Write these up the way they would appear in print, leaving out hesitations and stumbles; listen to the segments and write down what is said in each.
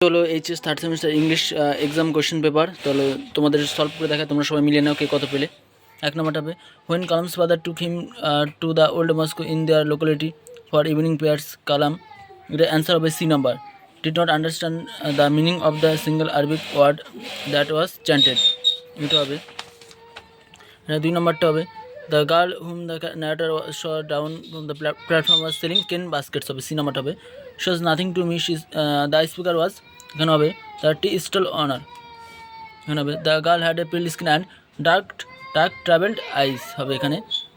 হলো HS third semester English exam question paper. তাহলে তোমাদের সলভ করে দেখা, তোমরা সবাই মিলিয়ে নাও কে কত পেলে। এক নম্বরটা হবে, when Kalam's father took him to the old mosque in their locality for evening prayers, Kalam, এটা অ্যান্সার হবে C number, did not understand the meaning of the single Arabic word that was chanted, এটা হবে। দুই নম্বরটা হবে, the girl whom the narrator saw down the platform was selling 10 baskets, হবে C নাম্বারটা হবে। Shows nothing to me she's the speaker was, এখানে হবে দ্য টি স্টল অনার, এখানে হবে the girl had a pale skin and dark travelled eyes, হবে এখানে।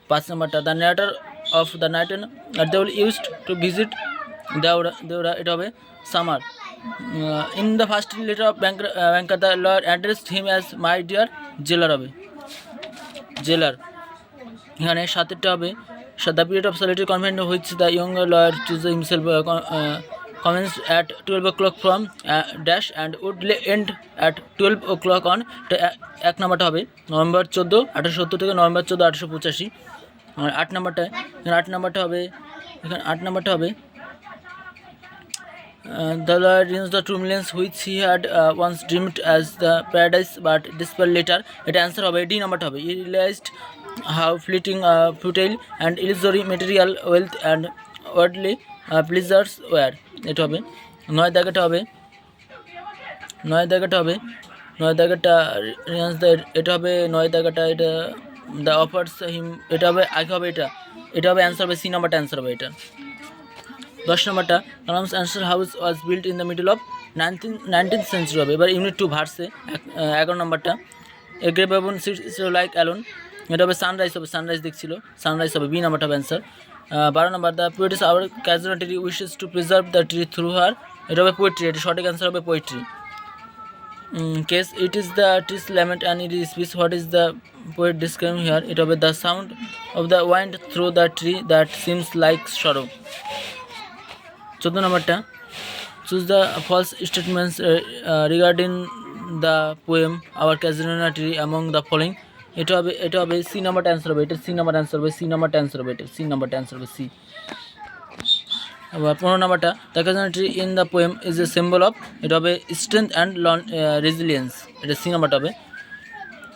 5 নম্বরটা, the narrator of the night at they will used to visit Dehra, এটা হবে summer. In the first letter of banker the lawyer addressed him as my dear jailer, হবে jailer. এখানে 7টা হবে, the period of solitary confinement which the young lawyer choose himself commenced at 12 o'clock from dash and would end at 12 o'clock on, এক নাম্বারটা হবে November 14, 1870 থেকে November 14, 1885। আর 8 নাম্বারটা, এখানে 8 নাম্বারটা হবে, এখানে 8 নাম্বারটা হবে the lawyer reached the 2 millions which he had once dreamed as the paradise but despair later, এটা অ্যান্সার হবে ডি নাম্বারটা হবে। he realized how fleeting, futile and illusory material wealth and worldly pleasures were, এটা হবে। 9 দাগেটা হবে, 9 দাগেটা হবে, 9 দাগেটা এটা হবে 9 দাগেটা, এটা দ্য অফার্স হিম, এটা হবে আগে হবে, এটা হবে অ্যান্সার হবে সি নাম্বারটা, অ্যান্সার হবে এটা। 10 নম্বরটা, Kalam's ancestral house was built in the middle of 19th century, হবে। এবার ইউনিট 2 ভার্সে 11 নম্বরটা, a grey baboon sits like alone, এটা হবে সানরাইজ, হবে সানরাইজ দেখছিল, সানরাইজ হবে বি নাম্বারটা হবে অ্যান্সার। 12 নম্বর, the poets our casualty wishes to preserve the tree through her, এটা হবে পোয়েট্রি, এটা সঠিক অ্যান্সার হবে poetry. Case it is the trees lament and it is speech, what is the poet describe here, এটা হবে the sound of the wind through the tree that seems like sorrow. 14 নম্বরটা, choose the false statements regarding the poem our casualty tree among the following, এটা হবে C নাম্বারটা answer হবে, এটা C number answer হবে, C নাম্বারটা answer হবে, এটা সি নাম্বারটা অ্যান্সার হবে সি। আবার 15 নাম্বারটা, the casualty in the poem is a symbol of, এটা হবে স্ট্রেংথ অ্যান্ড রেজিলিয়েন্স, এটা সি নাম্বারটা হবে।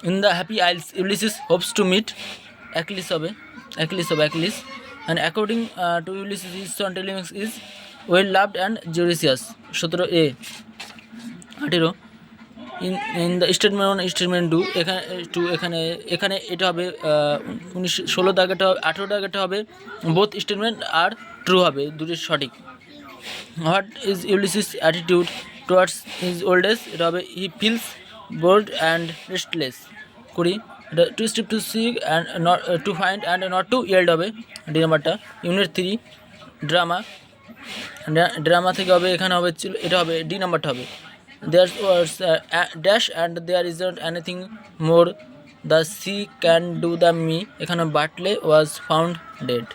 In the happy isles Ulysses hopes to meet Achilles, হবে অ্যাকিলিস, হবে Achilles. And according to Ulysses his son Telemachus is well loved and judicious, 17a। 18, in the statement two, এখানে এটা হবে 16 দাগেটা, 18 দাগেটা হবে both statement আর true, হবে দুটি সঠিক। What is Ulysses attitude towards his old age, এটা হবে he feels bored and restless. 20, এটা to strive to seek and not to find and not to yield, হবে ডি নাম্বারটা। ইউনিট 3 ড্রামা থেকে হবে, এখানে হবে এটা হবে ডি নাম্বারটা হবে। There was dash and there isn't anything more the sea can do the me, এখানে Bartley was found dead.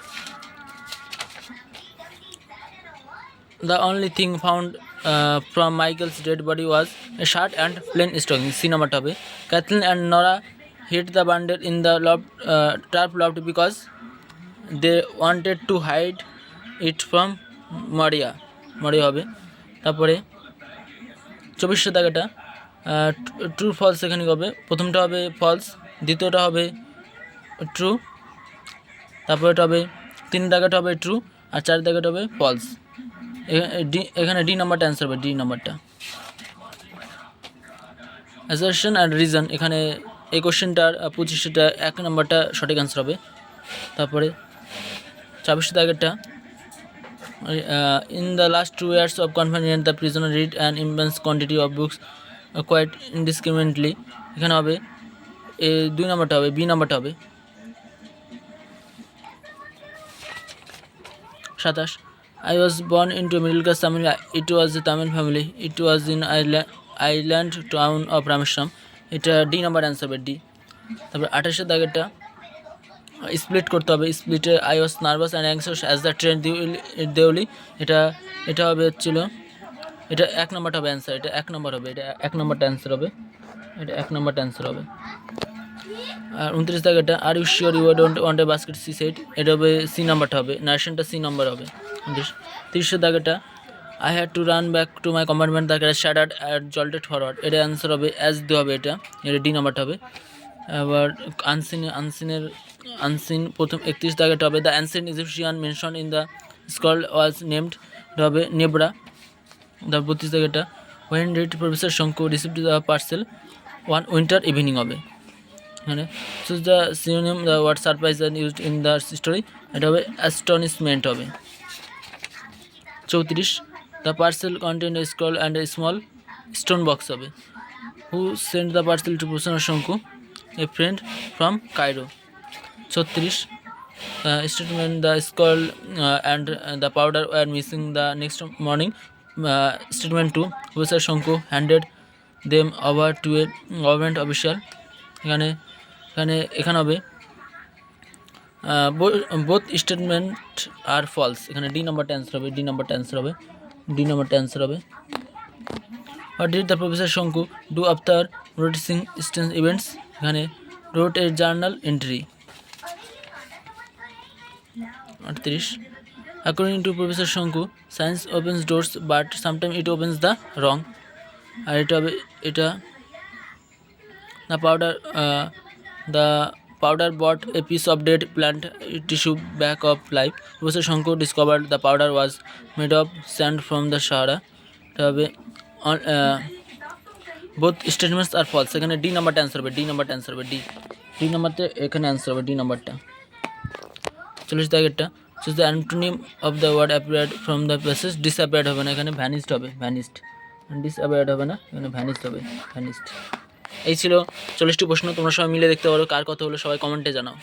The only thing found from Michael's dead body was a shirt and plain stocking, C নাম্বারটা হবে। Cathleen and Nora hid the bundle in the turf loft because they wanted to hide it from Maurya, হবে। তারপরে 24 দাগেটা, true false, এখানে হবে প্রথমটা হবে false, দ্বিতীয়টা হবে ট্রু, তারপরে এটা হবে 3 দাগেটা হবে ট্রু, আর 4 দাগেটা হবে ফলস। এখানে ডি নাম্বারটা অ্যান্সার হবে, ডি নাম্বারটা। অ্যাসারশন অ্যান্ড রিজন, এখানে এই কোশ্চেনটার 25টা 1 নাম্বারটা সঠিক অ্যান্সার হবে। তারপরে 24 দাগেরটা, in the last 2 years of confinement the prisoner read an immense quantity of books quite indiscriminately, এখানে হবে 2 নাম্বারটা হবে, বি নাম্বারটা হবে। 27, I was born into a middle class Tamil, it was a Tamil family, it was in island town of Rameshwaram, এটা D number answer হবে, D. তারপর 28 দাগেরটা, স্প্লিট করতে হবে, স্প্লিটে I was nervous and anxious as the train Deoli, এটা হবে হচ্ছিল, এটা 1 নাম্বারটা হবে অ্যান্সার, এটা 1 নাম্বার হবে, এটা 1 নাম্বারটা অ্যান্সার হবে, এটা 1 নাম্বারটা অ্যান্সার হবে। আর 29 দাগেটা, are you sure you don't want a basket, C set, এটা হবে সি নাম্বারটা হবে, নারেশনটা সি নাম্বার হবে। 30 দাগেটা, I had to run back to my compartment, the crash shattered and jolted forward. এটা অ্যান্সার হবে অ্যাজ দিয়ে হবে, এটা ডি নাম্বারটা হবে। আবার আনসিন প্রথম 31 দাগেটা হবে the ancient Egyptian mention in the skull was named, এটা হবে নেবরা। দ্য 32 দাগেটা when did professor Shonku receive the parcel, one winter evening হবে এখানে। Choose the synonym the word surprise and used in the story, এটা হবে astonishment হবে। 34 the parcel content a scroll and a small stone box হবে। Who sent the parcel to professor Shonku, a friend from Cairo. 36 statement the skull and the powder were missing the next morning, statement two professor Shonku handed them over to a government official. এখানে হবে both statement are false, এখানে D নাম্বারটা answer হবে, D নাম্বারটা answer হবে। What did the professor Shonku do after noticing strange events, এখানে wrote a journal entry. 38 according to professor Shonku science opens doors but sometime it opens the wrong, আর এটা হবে the powder bought a piece of dead plant tissue back of life. Professor Shankar discovered the powder was made of sand from the Sahara. এটা হবে both statements are false, এখানে D নাম্বারটা answer হবে, D নাম্বারতে এখানে answer হবে D নাম্বারটা। 40 দাগেরটা choose the antonym of the word appeared from the passage, disappeared হবে না, এখানে ভ্যানিস্ট হবে, ডিসঅ্যাপিয়ার্ড হবে না, এখানে ভ্যানিস্ট হবে। এই ছিল 40টি প্রশ্ন, তোমরা সবাই মিলে দেখতে পারো কার কথা হলো, সবাই কমেন্টে জানাও।